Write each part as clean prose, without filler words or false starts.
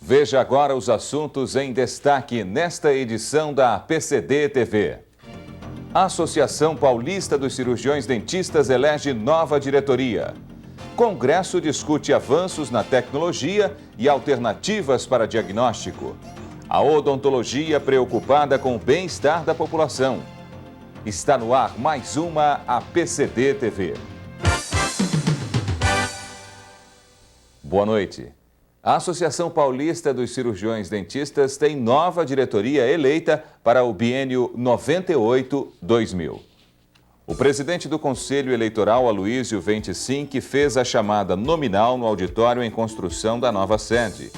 Veja agora os assuntos em destaque nesta edição da PCD TV. A Associação Paulista dos Cirurgiões Dentistas elege nova diretoria. Congresso discute avanços na tecnologia e alternativas para diagnóstico. A odontologia preocupada com o bem-estar da população. Está no ar mais uma APCD TV. Boa noite. A Associação Paulista dos Cirurgiões Dentistas tem nova diretoria eleita para o biênio 98-2000. O presidente do Conselho Eleitoral, Aloísio Ventessinck, fez a chamada nominal no auditório em construção da nova sede.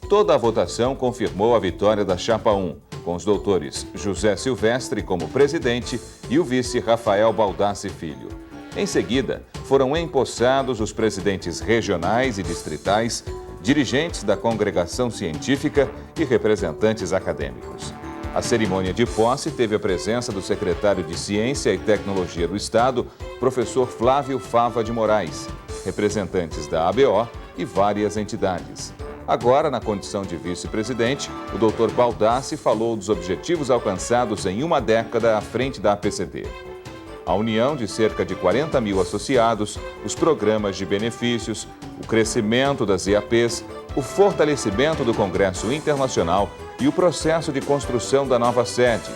Toda a votação confirmou a vitória da Chapa 1, com os doutores José Silvestre como presidente e o vice Rafael Baldassi Filho. Em seguida, foram empossados os presidentes regionais e distritais, dirigentes da congregação científica e representantes acadêmicos. A cerimônia de posse teve a presença do secretário de Ciência e Tecnologia do Estado, professor Flávio Fava de Moraes, representantes da ABO e várias entidades. Agora, na condição de vice-presidente, o Dr. Baldassi falou dos objetivos alcançados em uma década à frente da APCD. A união de cerca de 40 mil associados, os programas de benefícios, o crescimento das IAPs, o fortalecimento do Congresso Internacional e o processo de construção da nova sede.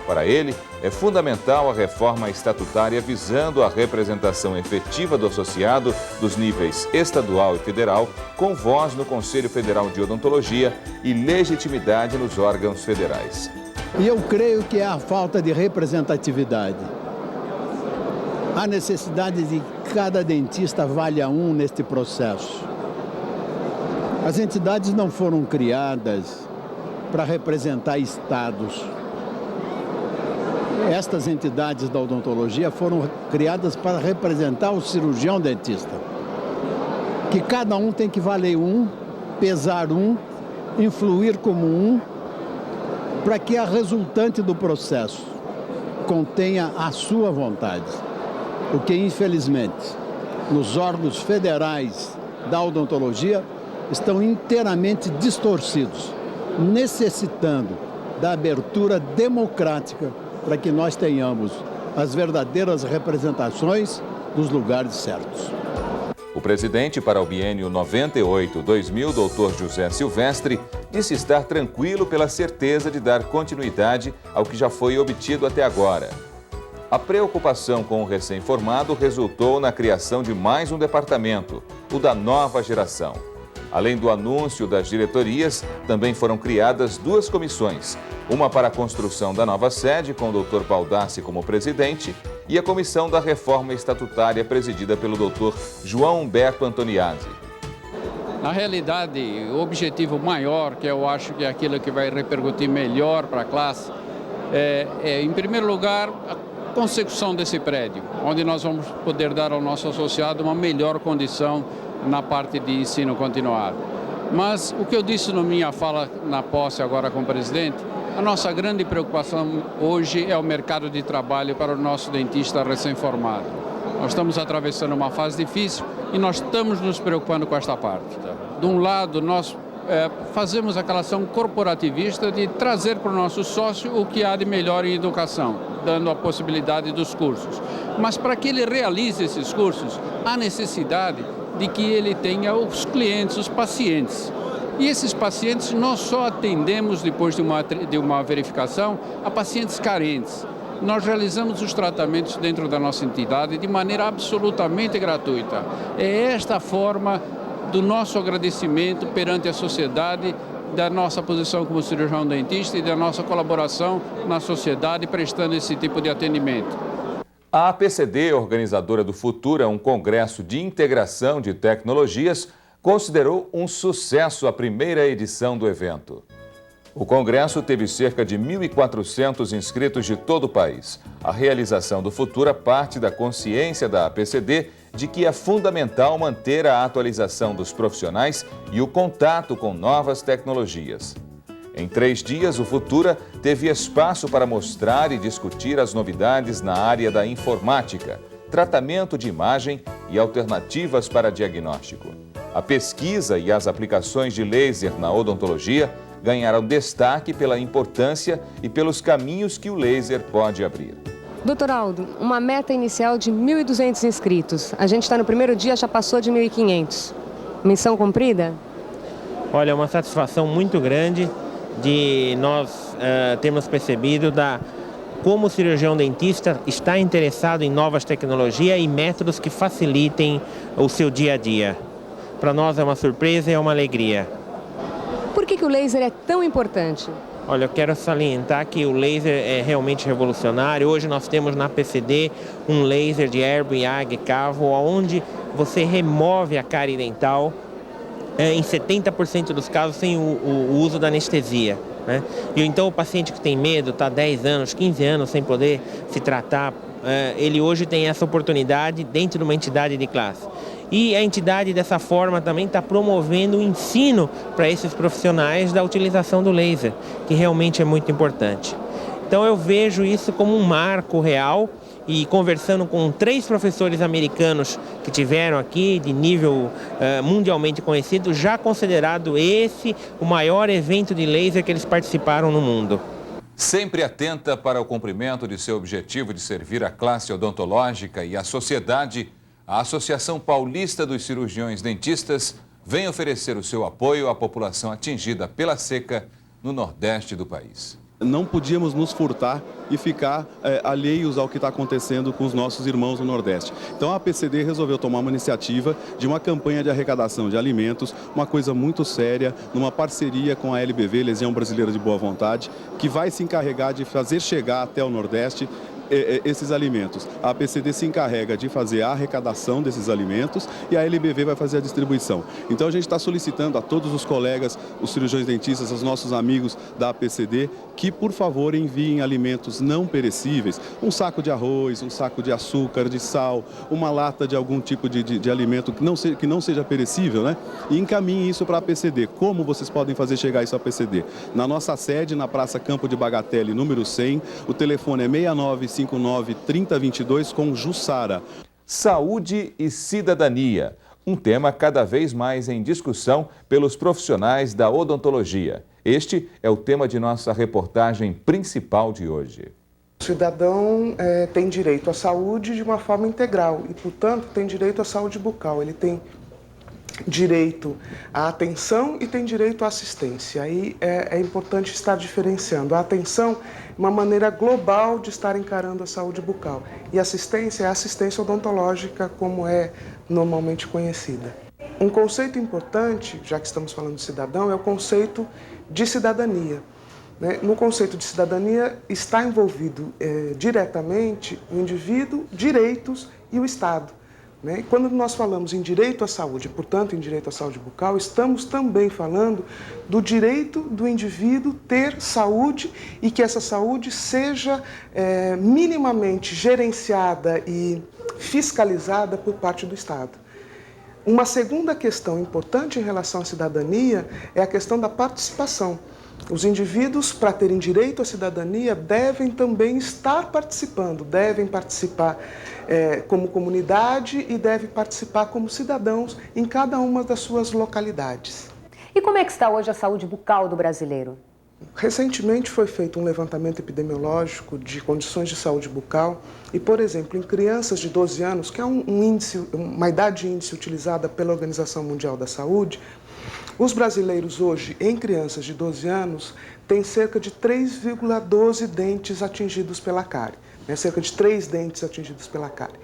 Para ele, é fundamental a reforma estatutária visando a representação efetiva do associado dos níveis estadual e federal, com voz no Conselho Federal de Odontologia e legitimidade nos órgãos federais. E eu creio que é a falta de representatividade. A necessidade de cada dentista valha um neste processo. As entidades não foram criadas para representar estados. Estas entidades da odontologia foram criadas para representar o cirurgião dentista. Que cada um tem que valer um, pesar um, influir como um, para que a resultante do processo contenha a sua vontade. O que, infelizmente, nos órgãos federais da odontologia estão inteiramente distorcidos, necessitando da abertura democrática para que nós tenhamos as verdadeiras representações dos lugares certos. O presidente para o biênio 98-2000, Dr. José Silvestre, disse estar tranquilo pela certeza de dar continuidade ao que já foi obtido até agora. A preocupação com o recém-formado resultou na criação de mais um departamento, o da nova geração. Além do anúncio das diretorias, também foram criadas duas comissões, uma para a construção da nova sede, com o Dr. Baldassi como presidente, e a comissão da reforma estatutária, presidida pelo Dr. João Humberto Antoniazzi. Na realidade, o objetivo maior, que eu acho que é aquilo que vai repercutir melhor para a classe, em primeiro lugar, a consecução desse prédio, onde nós vamos poder dar ao nosso associado uma melhor condição na parte de ensino continuado. Mas o que eu disse na minha fala na posse agora com o presidente, a nossa grande preocupação hoje é o mercado de trabalho para o nosso dentista recém-formado. Nós estamos atravessando uma fase difícil e nós estamos nos preocupando com esta parte. De um lado, nós fazemos aquela ação corporativista de trazer para o nosso sócio o que há de melhor em educação, dando a possibilidade dos cursos. Mas para que ele realize esses cursos, há necessidade de que ele tenha os clientes, os pacientes. E esses pacientes nós só atendemos, depois de uma verificação, a pacientes carentes. Nós realizamos os tratamentos dentro da nossa entidade de maneira absolutamente gratuita. É esta a forma do nosso agradecimento perante a sociedade, da nossa posição como cirurgião dentista e da nossa colaboração na sociedade prestando esse tipo de atendimento. A APCD, organizadora do Futura, um congresso de integração de tecnologias, considerou um sucesso a primeira edição do evento. O congresso teve cerca de 1.400 inscritos de todo o país. A realização do Futura parte da consciência da APCD de que é fundamental manter a atualização dos profissionais e o contato com novas tecnologias. Em 3 dias, o Futura teve espaço para mostrar e discutir as novidades na área da informática, tratamento de imagem e alternativas para diagnóstico. A pesquisa e as aplicações de laser na odontologia ganharam destaque pela importância e pelos caminhos que o laser pode abrir. Doutor Aldo, uma meta inicial de 1.200 inscritos. A gente está no primeiro dia, já passou de 1.500. Missão cumprida? Olha, é uma satisfação muito grande de nós termos percebido como o cirurgião dentista está interessado em novas tecnologias e métodos que facilitem o seu dia a dia. Para nós é uma surpresa e é uma alegria. Por que o laser é tão importante? Olha, eu quero salientar que o laser é realmente revolucionário. Hoje nós temos na PCD um laser de erbo, iag, cavo, onde você remove a cárie dental em 70% dos casos sem o uso da anestesia, né? E então o paciente que tem medo, está 10 anos, 15 anos sem poder se tratar, ele hoje tem essa oportunidade dentro de uma entidade de classe. E a entidade, dessa forma, também está promovendo o ensino para esses profissionais da utilização do laser, que realmente é muito importante. Então eu vejo isso como um marco real e conversando com 3 professores americanos que tiveram aqui, de nível mundialmente conhecido, já considerado esse o maior evento de laser que eles participaram no mundo. Sempre atenta para o cumprimento de seu objetivo de servir a classe odontológica e a sociedade, a Associação Paulista dos Cirurgiões Dentistas vem oferecer o seu apoio à população atingida pela seca no Nordeste do país. Não podíamos nos furtar e ficar alheios ao que está acontecendo com os nossos irmãos no Nordeste. Então a PCD resolveu tomar uma iniciativa de uma campanha de arrecadação de alimentos, uma coisa muito séria, numa parceria com a LBV, Legião Brasileira de Boa Vontade, que vai se encarregar de fazer chegar até o Nordeste esses alimentos. A PCD se encarrega de fazer a arrecadação desses alimentos e a LBV vai fazer a distribuição. Então a gente está solicitando a todos os colegas, os cirurgiões dentistas, os nossos amigos da PCD, que por favor enviem alimentos não perecíveis, um saco de arroz, um saco de açúcar, de sal, uma lata de algum tipo de alimento que não seja perecível, né? E encaminhem isso para a PCD. Como vocês podem fazer chegar isso à PCD? Na nossa sede, na Praça Campo de Bagatelle, número 100, o telefone é 6959-3022 com Jussara. Saúde e cidadania, um tema cada vez mais em discussão pelos profissionais da odontologia. Este é o tema de nossa reportagem principal de hoje. O cidadão tem direito à saúde de uma forma integral e, portanto, tem direito à saúde bucal. Ele tem direito à atenção e tem direito à assistência. Aí é importante estar diferenciando. A atenção é uma maneira global de estar encarando a saúde bucal. E a assistência é a assistência odontológica, como é normalmente conhecida. Um conceito importante, já que estamos falando de cidadão, é o conceito de cidadania. No conceito de cidadania está envolvido diretamente o indivíduo, direitos e o Estado. E quando nós falamos em direito à saúde, portanto em direito à saúde bucal, estamos também falando do direito do indivíduo ter saúde e que essa saúde seja minimamente gerenciada e fiscalizada por parte do Estado. Uma segunda questão importante em relação à cidadania é a questão da participação. Os indivíduos, para terem direito à cidadania, devem também estar participando, devem participar como comunidade e devem participar como cidadãos em cada uma das suas localidades. E como é que está hoje a saúde bucal do brasileiro? Recentemente foi feito um levantamento epidemiológico de condições de saúde bucal e, por exemplo, em crianças de 12 anos, que é uma idade índice utilizada pela Organização Mundial da Saúde, os brasileiros hoje, em crianças de 12 anos, têm cerca de 3,12 dentes atingidos pela cárie, cerca de 3 dentes atingidos pela cárie.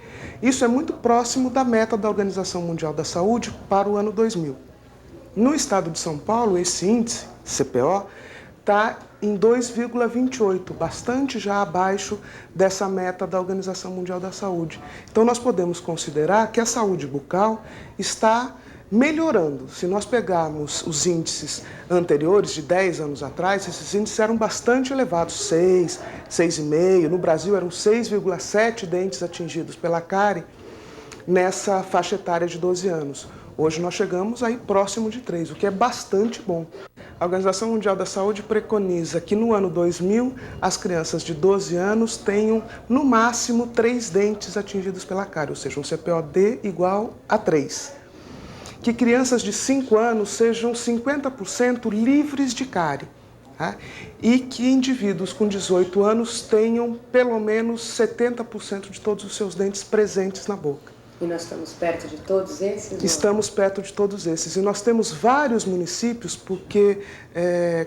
Isso é muito próximo da meta da Organização Mundial da Saúde para o ano 2000. No estado de São Paulo, esse índice, CPO, está em 2,28, bastante já abaixo dessa meta da Organização Mundial da Saúde. Então nós podemos considerar que a saúde bucal está melhorando. Se nós pegarmos os índices anteriores, de 10 anos atrás, esses índices eram bastante elevados, 6, 6,5, no Brasil eram 6,7 dentes atingidos pela cárie nessa faixa etária de 12 anos. Hoje nós chegamos aí próximo de 3, o que é bastante bom. A Organização Mundial da Saúde preconiza que no ano 2000 as crianças de 12 anos tenham no máximo 3 dentes atingidos pela cárie, ou seja, um CPO-D igual a 3. que crianças de 5 anos sejam 50% livres de cárie. Tá? E que indivíduos com 18 anos tenham pelo menos 70% de todos os seus dentes presentes na boca. E nós estamos perto de todos esses? Estamos perto de todos esses. E nós temos vários municípios, porque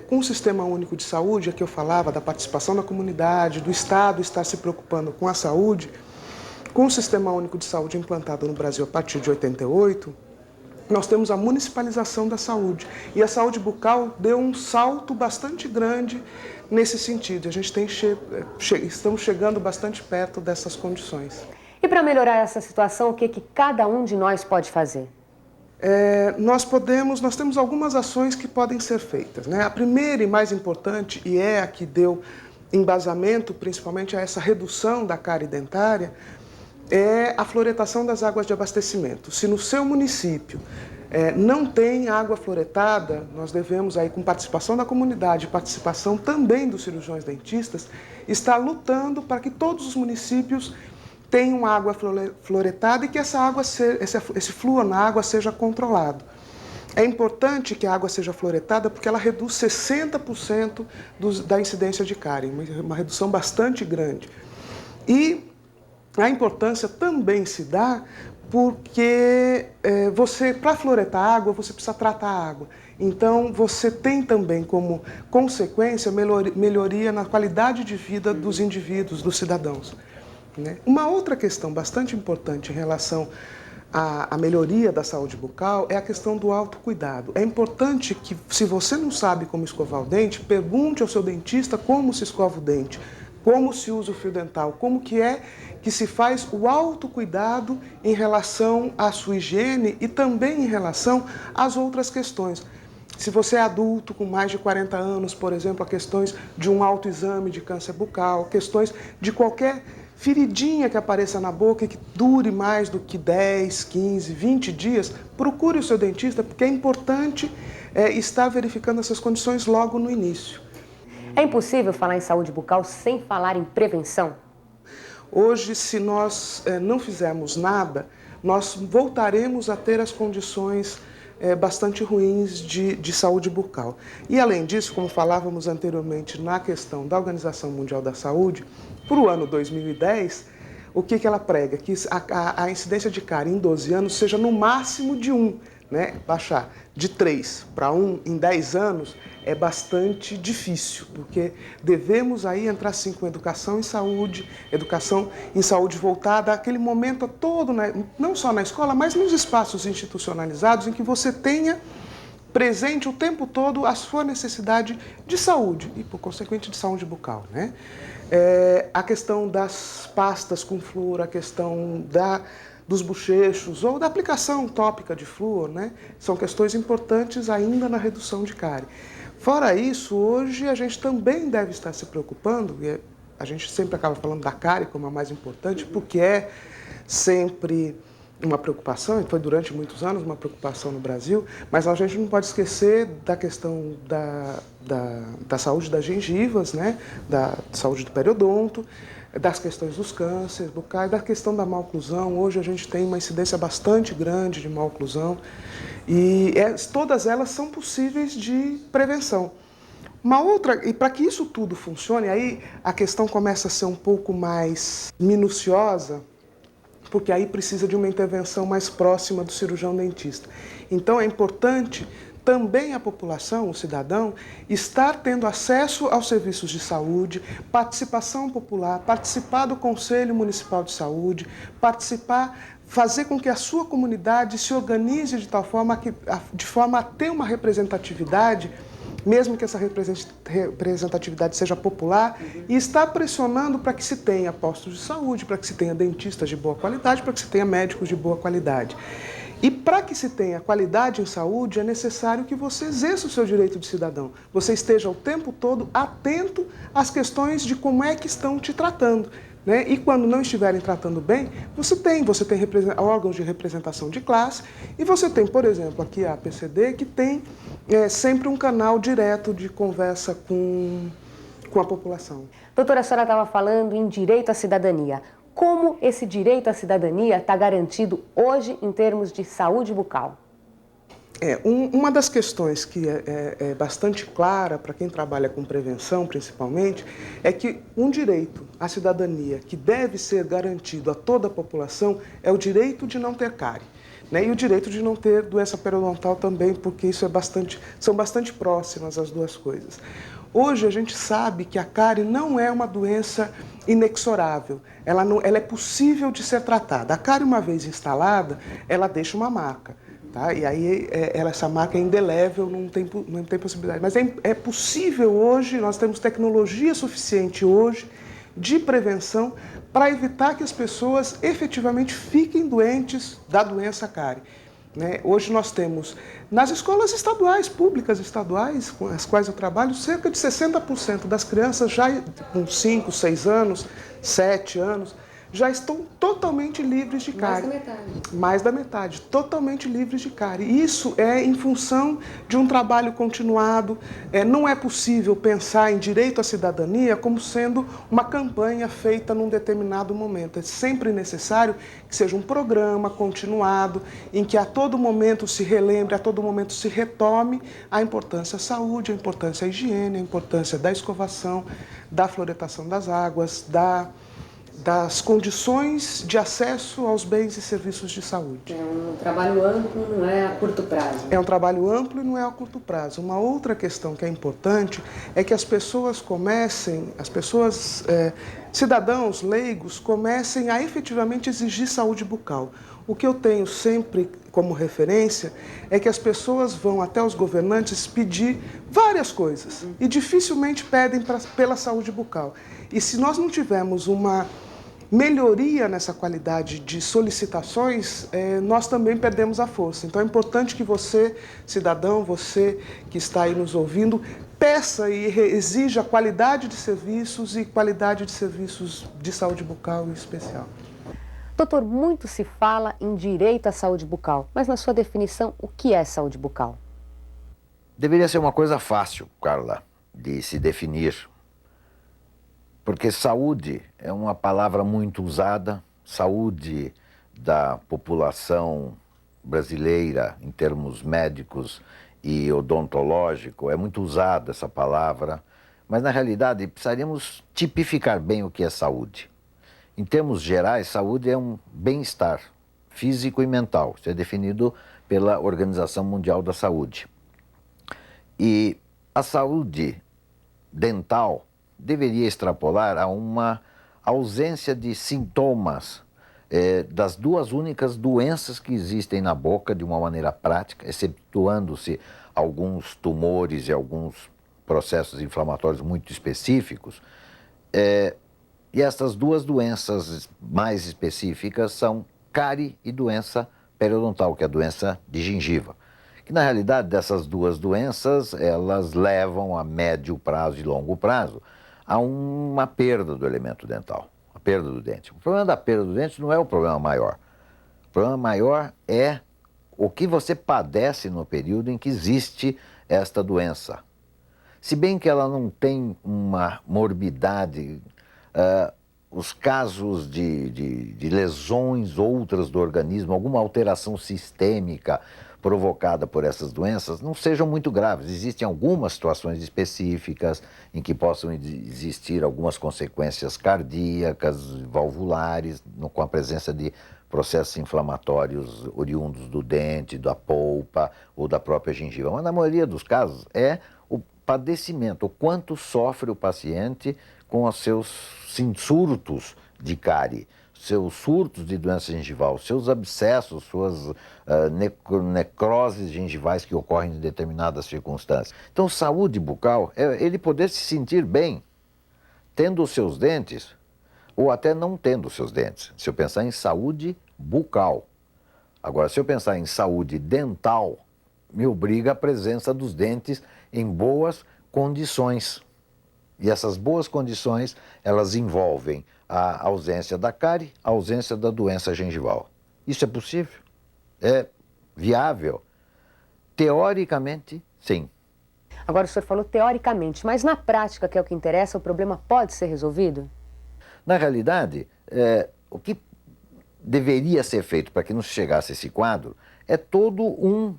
com o Sistema Único de Saúde, que eu falava, da participação da comunidade, do Estado estar se preocupando com a saúde, com o Sistema Único de Saúde implantado no Brasil a partir de 88, nós temos a municipalização da saúde. E a saúde bucal deu um salto bastante grande nesse sentido. A gente estamos chegando bastante perto dessas condições. E para melhorar essa situação, o que cada um de nós pode fazer? Nós temos algumas ações que podem ser feitas, né? A primeira e mais importante, e é a que deu embasamento principalmente a essa redução da cárie dentária, é a fluoretação das águas de abastecimento. Se no seu município não tem água fluoretada, nós devemos, aí, com participação da comunidade, participação também dos cirurgiões dentistas, estar lutando para que todos os municípios tenham água fluoretada e que esse flúor na água seja controlado. É importante que a água seja fluoretada porque ela reduz 60% da incidência de cárie, uma redução bastante grande. E a importância também se dá porque para fluoretar a água, você precisa tratar a água. Então, você tem também como consequência melhoria na qualidade de vida dos indivíduos, dos cidadãos. Né? Uma outra questão bastante importante em relação à melhoria da saúde bucal é a questão do autocuidado. É importante que, se você não sabe como escovar o dente, pergunte ao seu dentista como se escova o dente, como se usa o fio dental, como que se faz o autocuidado em relação à sua higiene e também em relação às outras questões. Se você é adulto com mais de 40 anos, por exemplo, há questões de um autoexame de câncer bucal, questões de qualquer feridinha que apareça na boca e que dure mais do que 10, 15, 20 dias, procure o seu dentista, porque é importante estar verificando essas condições logo no início. É impossível falar em saúde bucal sem falar em prevenção? Hoje, se nós não fizermos nada, nós voltaremos a ter as condições bastante ruins de saúde bucal. E, além disso, como falávamos anteriormente na questão da Organização Mundial da Saúde, para o ano 2010, o que ela prega? Que a incidência de cárie em 12 anos seja no máximo de 1, né? Baixar de 3 para 1 em 10 anos é bastante difícil, porque devemos aí entrar sim com educação em saúde voltada àquele momento todo, né? Não só na escola, mas nos espaços institucionalizados em que você tenha presente o tempo todo a sua necessidade de saúde e, por consequente, de saúde bucal, né? A questão das pastas com flúor, a questão dos bochechos ou da aplicação tópica de flúor, né? São questões importantes ainda na redução de cárie. Fora isso, hoje a gente também deve estar se preocupando, e a gente sempre acaba falando da cárie como a mais importante, porque é sempre uma preocupação, e foi durante muitos anos uma preocupação no Brasil, mas a gente não pode esquecer da questão da saúde das gengivas, né? Da saúde do periodonto, das questões dos cânceres bucais, da questão da maloclusão. Hoje a gente tem uma incidência bastante grande de maloclusão e todas elas são possíveis de prevenção. E para que isso tudo funcione, aí a questão começa a ser um pouco mais minuciosa, porque aí precisa de uma intervenção mais próxima do cirurgião dentista. Então é importante também a população, o cidadão, estar tendo acesso aos serviços de saúde, participação popular, participar do Conselho Municipal de Saúde, fazer com que a sua comunidade se organize de tal forma de forma a ter uma representatividade, mesmo que essa representatividade seja popular, e estar pressionando para que se tenha postos de saúde, para que se tenha dentistas de boa qualidade, para que se tenha médicos de boa qualidade. E para que se tenha qualidade em saúde, é necessário que você exerça o seu direito de cidadão. Você esteja o tempo todo atento às questões de como é que estão te tratando, né? E quando não estiverem tratando bem, você tem órgãos de representação de classe e você tem, por exemplo, aqui a APCD, que tem sempre um canal direto de conversa com a população. Doutora, a senhora estava falando em direito à cidadania. Como esse direito à cidadania está garantido hoje em termos de saúde bucal? Uma das questões que é bastante clara para quem trabalha com prevenção, principalmente, é que um direito à cidadania que deve ser garantido a toda a população é o direito de não ter cárie, né? E o direito de não ter doença periodontal também, porque isso são bastante próximas as duas coisas. Hoje a gente sabe que a cárie não é uma doença inexorável, ela é possível de ser tratada. A cárie, uma vez instalada, ela deixa uma marca. Tá? E aí essa marca é indelével, não tem possibilidade. Mas é possível hoje, nós temos tecnologia suficiente hoje de prevenção para evitar que as pessoas efetivamente fiquem doentes da doença cárie. Né? Hoje nós temos, nas escolas estaduais, públicas estaduais, com as quais eu trabalho, cerca de 60% das crianças já com 5, 6 anos, 7 anos, já estão totalmente livres de cárie. Mais da metade. Mais da metade, totalmente livres de cárie. Isso é em função de um trabalho continuado. Não é possível pensar em direito à cidadania como sendo uma campanha feita num determinado momento. É sempre necessário que seja um programa continuado, em que a todo momento se relembre, a todo momento se retome a importância da saúde, a importância da higiene, a importância da escovação, da fluoretação das águas, das condições de acesso aos bens e serviços de saúde. É um trabalho amplo, não é a curto prazo. É um trabalho amplo e não é a curto prazo. Uma outra questão que é importante é que as pessoas cidadãos leigos, comecem a efetivamente exigir saúde bucal. O que eu tenho sempre como referência é que as pessoas vão até os governantes pedir várias coisas e dificilmente pedem pela saúde bucal. E se nós não tivermos uma melhoria nessa qualidade de solicitações, nós também perdemos a força. Então é importante que você, cidadão, você que está aí nos ouvindo, peça e exija qualidade de serviços e qualidade de serviços de saúde bucal em especial. Doutor, muito se fala em direito à saúde bucal, mas na sua definição, o que é saúde bucal? Deveria ser uma coisa fácil, Carla, de se definir. Porque saúde é uma palavra muito usada, saúde da população brasileira em termos médicos e odontológico, é muito usada essa palavra, mas na realidade precisaríamos tipificar bem o que é saúde. Em termos gerais, saúde é um bem-estar físico e mental, isso é definido pela Organização Mundial da Saúde. E a saúde dental deveria extrapolar a uma ausência de sintomas das duas únicas doenças que existem na boca de uma maneira prática, excetuando-se alguns tumores e alguns processos inflamatórios muito específicos. E essas duas doenças mais específicas são cárie e doença periodontal, que é a doença de gengiva. Que na realidade dessas duas doenças, elas levam a médio prazo e longo prazo a uma perda do elemento dental, a perda do dente. O problema da perda do dente não é o problema maior. O problema maior é o que você padece no período em que existe esta doença. Se bem que ela não tem uma morbidade, os casos de lesões outras do organismo, alguma alteração sistêmica provocada por essas doenças, não sejam muito graves. Existem algumas situações específicas em que possam existir algumas consequências cardíacas, valvulares, com a presença de processos inflamatórios oriundos do dente, da polpa ou da própria gengiva. Mas na maioria dos casos é o padecimento, o quanto sofre o paciente com os seus surtos de cárie, seus surtos de doença gengival, seus abscessos, suas necroses gengivais que ocorrem em determinadas circunstâncias. Então, saúde bucal é ele poder se sentir bem, tendo os seus dentes, ou até não tendo os seus dentes. Se eu pensar em saúde bucal. Agora, se eu pensar em saúde dental, me obriga a presença dos dentes em boas condições. E essas boas condições, elas envolvem a ausência da cárie, a ausência da doença gengival. Isso é possível? É viável? Teoricamente, sim. Agora o senhor falou teoricamente, mas na prática, que é o que interessa, o problema pode ser resolvido? Na realidade, o que deveria ser feito para que não chegasse a esse quadro é todo um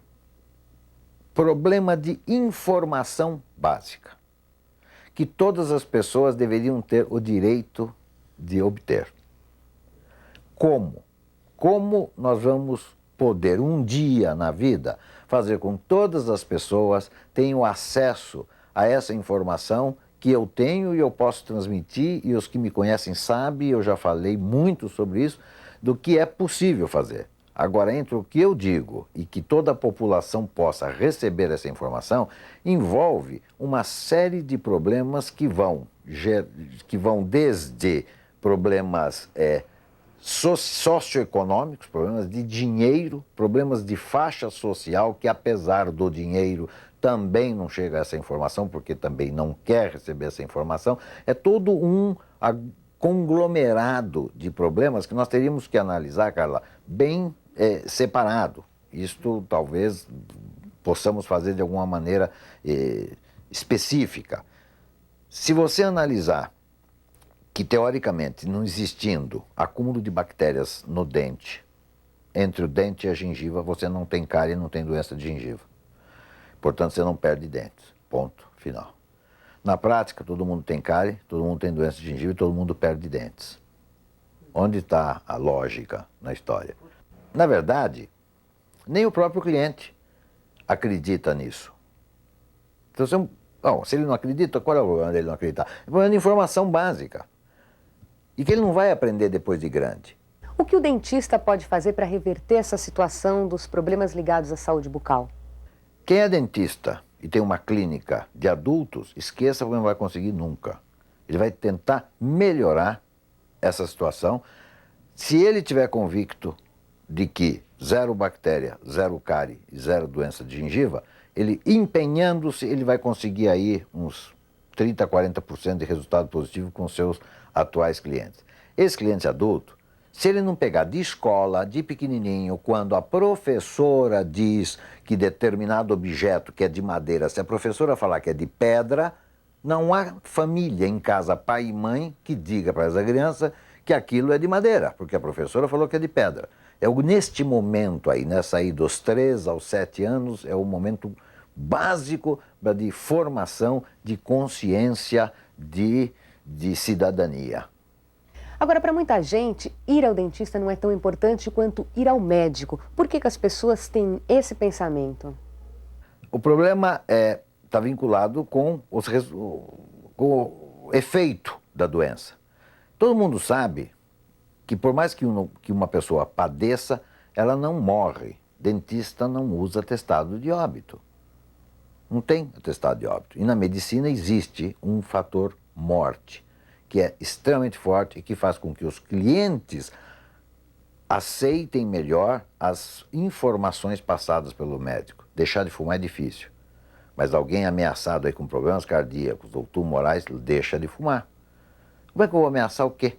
problema de informação básica, que todas as pessoas deveriam ter o direito de obter. Como? Como nós vamos poder um dia na vida fazer com que todas as pessoas tenham acesso a essa informação que eu tenho e eu posso transmitir, e os que me conhecem sabem, eu já falei muito sobre isso, do que é possível fazer. Agora, entre o que eu digo e que toda a população possa receber essa informação, envolve uma série de problemas que vão desde problemas socioeconômicos, problemas de dinheiro, problemas de faixa social, que apesar do dinheiro também não chega a essa informação, porque também não quer receber essa informação. É todo um conglomerado de problemas que nós teríamos que analisar, Carla, bem separado. Isto talvez possamos fazer de alguma maneira específica. Se você analisar que, teoricamente, não existindo acúmulo de bactérias no dente, entre o dente e a gengiva, você não tem cárie e não tem doença de gengiva. Portanto, você não perde dentes. Ponto final. Na prática, todo mundo tem cárie, todo mundo tem doença de gengiva e todo mundo perde dentes. Onde está a lógica na história? Na verdade, nem o próprio cliente acredita nisso. Então, se ele não acredita, qual é o problema dele não acreditar? É problema de informação básica. E que ele não vai aprender depois de grande. O que o dentista pode fazer para reverter essa situação dos problemas ligados à saúde bucal? Quem é dentista e tem uma clínica de adultos, esqueça que não vai conseguir nunca. Ele vai tentar melhorar essa situação. Se ele tiver convicto de que zero bactéria, zero cárie e zero doença de gengiva, ele empenhando-se, ele vai conseguir aí uns 30% a 40% de resultado positivo com seus atuais clientes. Esse cliente adulto, se ele não pegar de escola, de pequenininho, quando a professora diz que determinado objeto que é de madeira, se a professora falar que é de pedra, não há família em casa, pai e mãe, que diga para essa criança que aquilo é de madeira, porque a professora falou que é de pedra. Neste momento aí, nessa aí dos 3 aos 7 anos, é o momento básico de formação, de consciência, de cidadania. Agora, para muita gente, ir ao dentista não é tão importante quanto ir ao médico. Por que as pessoas têm esse pensamento? O problema está vinculado com o efeito da doença. Todo mundo sabe que por mais que uma pessoa padeça, ela não morre. Dentista não usa atestado de óbito. Não tem atestado de óbito. E na medicina existe um fator morte, que é extremamente forte e que faz com que os clientes aceitem melhor as informações passadas pelo médico. Deixar de fumar é difícil, mas alguém ameaçado aí com problemas cardíacos ou tumorais deixa de fumar. Como é que eu vou ameaçar o quê?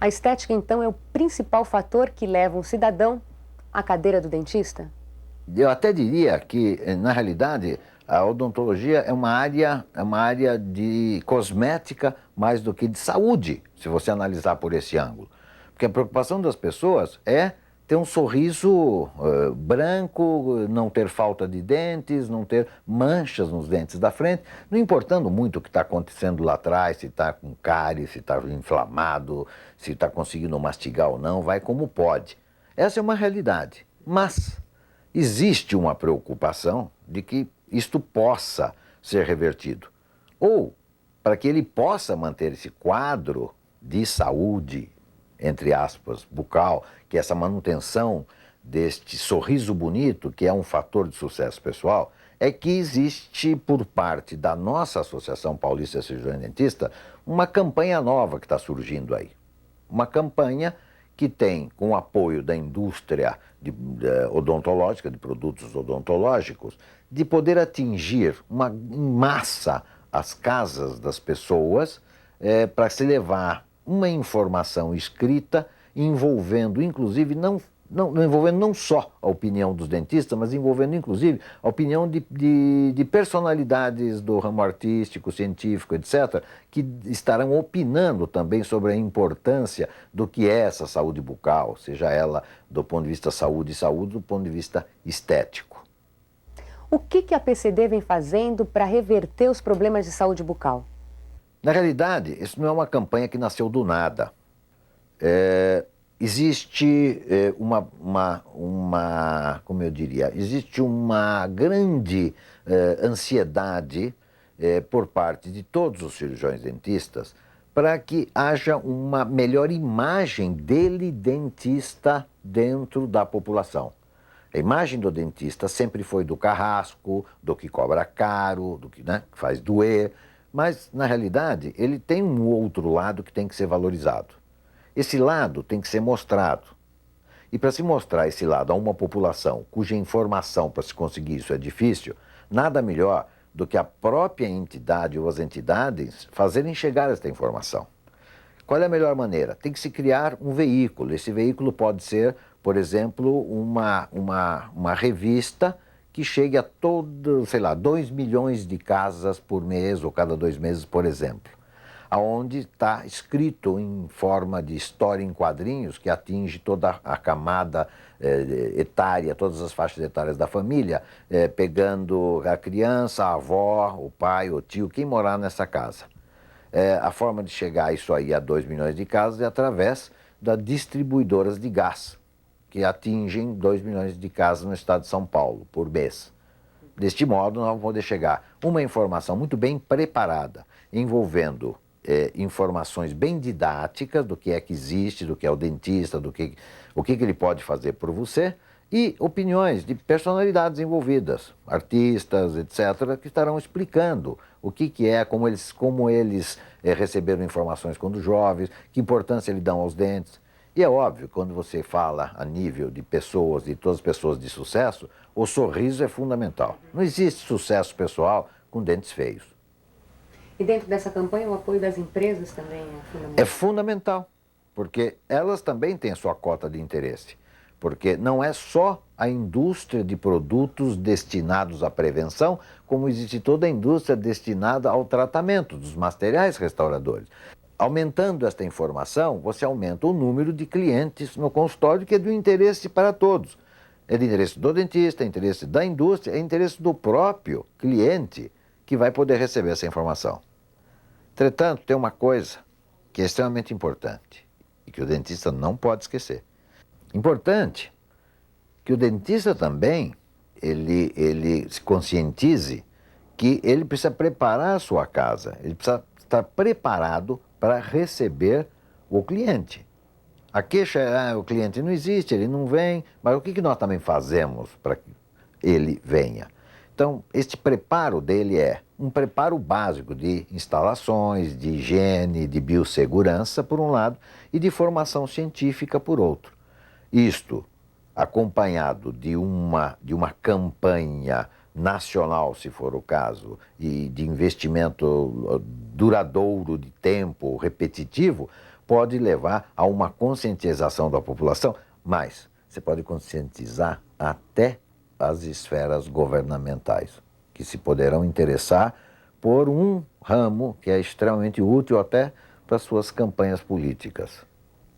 A estética, então, é o principal fator que leva um cidadão à cadeira do dentista? Eu até diria que, na realidade, a odontologia é uma área de cosmética mais do que de saúde, se você analisar por esse ângulo. Porque a preocupação das pessoas é ter um sorriso branco, não ter falta de dentes, não ter manchas nos dentes da frente, não importando muito o que está acontecendo lá atrás, se está com cárie, se está inflamado, se está conseguindo mastigar ou não, vai como pode. Essa é uma realidade, mas existe uma preocupação de que isto possa ser revertido. Ou, para que ele possa manter esse quadro de saúde, entre aspas, bucal, que é essa manutenção deste sorriso bonito, que é um fator de sucesso pessoal, é que existe, por parte da nossa Associação Paulista de Cirurgião Dentista, uma campanha nova que está surgindo aí. Uma campanha que tem, com o apoio da indústria odontológica, de produtos odontológicos, de poder atingir em massa as casas das pessoas para se levar uma informação escrita envolvendo, inclusive, não envolvendo não só a opinião dos dentistas, mas envolvendo, inclusive, a opinião de personalidades do ramo artístico, científico, etc., que estarão opinando também sobre a importância do que é essa saúde bucal, seja ela do ponto de vista saúde, do ponto de vista estético. O que a PCD vem fazendo para reverter os problemas de saúde bucal? Na realidade, isso não é uma campanha que nasceu do nada. Existe como eu diria, existe uma grande ansiedade por parte de todos os cirurgiões dentistas para que haja uma melhor imagem dele, dentista, dentro da população. A imagem do dentista sempre foi do carrasco, do que cobra caro, do que, né, faz doer, mas, na realidade, ele tem um outro lado que tem que ser valorizado. Esse lado tem que ser mostrado. E para se mostrar esse lado a uma população cuja informação para se conseguir isso é difícil, nada melhor do que a própria entidade ou as entidades fazerem chegar esta informação. Qual é a melhor maneira? Tem que se criar um veículo. Esse veículo pode ser, por exemplo, uma revista que chegue a 2 milhões de casas por mês ou cada 2 meses, por exemplo, aonde está escrito em forma de história em quadrinhos que atinge toda a camada etária, todas as faixas etárias da família, pegando a criança, a avó, o pai, o tio, quem morar nessa casa. A forma de chegar a isso aí a 2 milhões de casas é através das distribuidoras de gás, que atingem 2 milhões de casas no estado de São Paulo por mês. Deste modo, nós vamos poder chegar uma informação muito bem preparada, envolvendo informações bem didáticas do que é que existe, do que é o dentista, o que ele pode fazer por você, e opiniões de personalidades envolvidas, artistas, etc., que estarão explicando o que é, como eles receberam informações quando jovens, que importância eles dão aos dentes. E é óbvio, quando você fala a nível de pessoas, de todas as pessoas de sucesso, o sorriso é fundamental. Não existe sucesso pessoal com dentes feios. E dentro dessa campanha, o apoio das empresas também é fundamental? É fundamental, porque elas também têm a sua cota de interesse. Porque não é só a indústria de produtos destinados à prevenção, como existe toda a indústria destinada ao tratamento dos materiais restauradores. Aumentando esta informação, você aumenta o número de clientes no consultório, que é do interesse para todos. É de interesse do dentista, é interesse da indústria, é interesse do próprio cliente que vai poder receber essa informação. Entretanto, tem uma coisa que é extremamente importante e que o dentista não pode esquecer. Importante que o dentista também ele se conscientize que ele precisa preparar a sua casa, ele precisa estar preparado para receber o cliente. A queixa é, o cliente não existe, ele não vem, mas o que nós também fazemos para que ele venha? Então, este preparo dele é um preparo básico de instalações, de higiene, de biossegurança, por um lado, e de formação científica, por outro. Isto acompanhado de uma campanha nacional, se for o caso, e de investimento duradouro, de tempo, repetitivo, pode levar a uma conscientização da população, mas você pode conscientizar até as esferas governamentais, que se poderão interessar por um ramo que é extremamente útil até para suas campanhas políticas.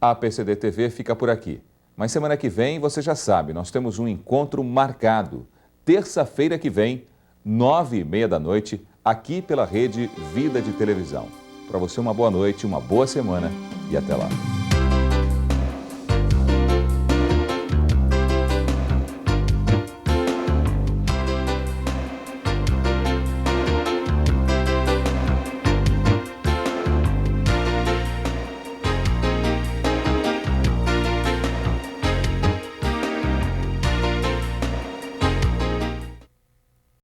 A PCD TV fica por aqui. Mas semana que vem, você já sabe, nós temos um encontro marcado. Terça-feira que vem, 9h30 da noite, aqui pela rede Vida de Televisão. Para você, uma boa noite, uma boa semana e até lá.